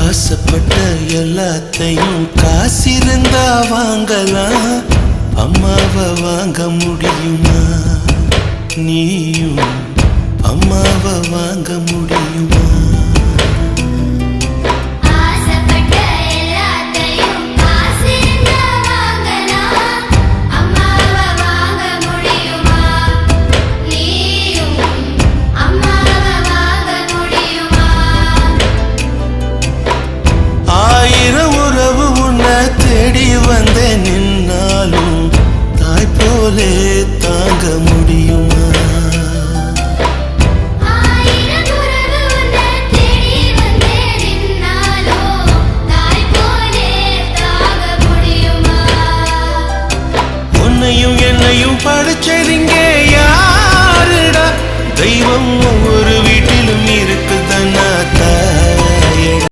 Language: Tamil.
ஆசைப்பட்ட எல்லாத்தையும் காசிருந்தா வாங்கலாம், அம்மாவை வாங்க முடியுமா? நீயும் அம்மாவை வாங்க முடியுமா? தேடி வந்தேன் நின்னாலும் தாய் போலே